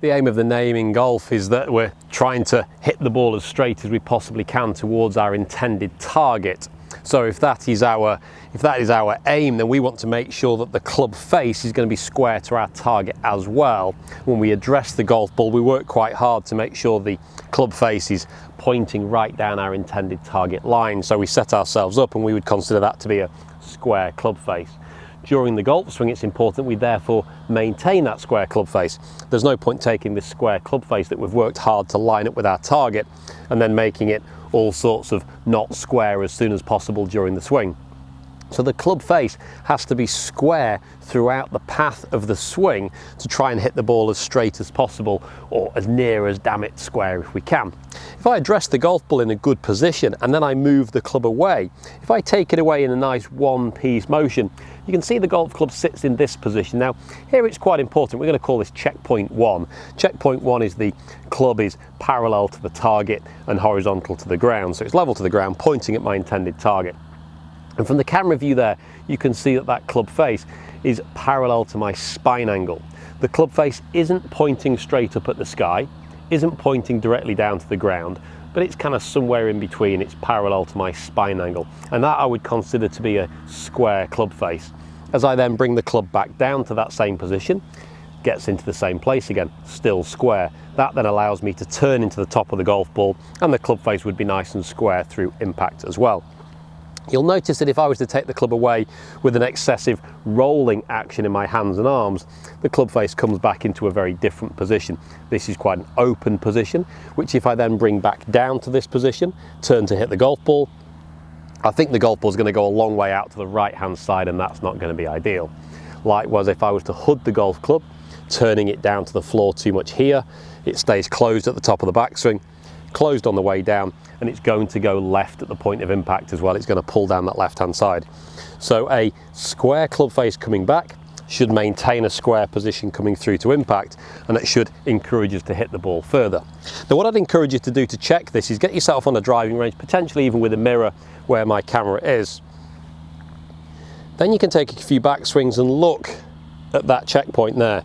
The aim of the name in golf is that we're trying to hit the ball as straight as we possibly can towards our intended target. So if that is our aim, then we want to make sure that the club face is going to be square to our target as well. When we address the golf ball, we work quite hard to make sure the club face is pointing right down our intended target line. So we set ourselves up and we would consider that to be a square club face. During the golf swing, it's important we therefore maintain that square club face. There's no point taking this square club face that we've worked hard to line up with our target and then making it all sorts of not square as soon as possible during the swing. So the club face has to be square throughout the path of the swing to try and hit the ball as straight as possible, or as near as damn it square if we can. If I address the golf ball in a good position and then I move the club away, if I take it away in a nice one-piece motion, you can see the golf club sits in this position. Now here it's quite important, we're going to call this checkpoint 1. Checkpoint 1 is the club is parallel to the target and horizontal to the ground, so it's level to the ground, pointing at my intended target. And from the camera view there, you can see that that club face is parallel to my spine angle. The club face isn't pointing straight up at the sky, isn't pointing directly down to the ground, but it's kind of somewhere in between. It's parallel to my spine angle. And that I would consider to be a square club face. As I then bring the club back down to that same position, gets into the same place again, still square. That then allows me to turn into the top of the golf ball, and the club face would be nice and square through impact as well. You'll notice that if I was to take the club away with an excessive rolling action in my hands and arms, the club face comes back into a very different position. This is quite an open position, which if I then bring back down to this position, turn to hit the golf ball, I think the golf ball is going to go a long way out to the right hand side, and that's not going to be ideal. Likewise, if I was to hood the golf club, turning it down to the floor too much here, it stays closed at the top of the backswing, closed on the way down, and it's going to go left at the point of impact as well. It's going to pull down that left hand side. So a square club face coming back should maintain a square position coming through to impact, and it should encourage us to hit the ball further. Now what I'd encourage you to do to check this is get yourself on a driving range, potentially even with a mirror where my camera is. Then you can take a few back swings and look at that checkpoint there.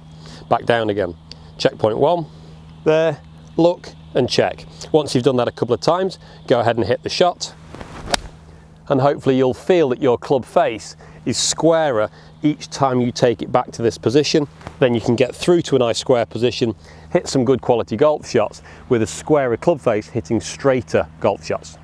Back down again. Checkpoint 1, there, look and check. Once you've done that a couple of times, go ahead and hit the shot, and hopefully you'll feel that your club face is squarer each time you take it back to this position. Then you can get through to a nice square position, hit some good quality golf shots with a squarer club face hitting straighter golf shots.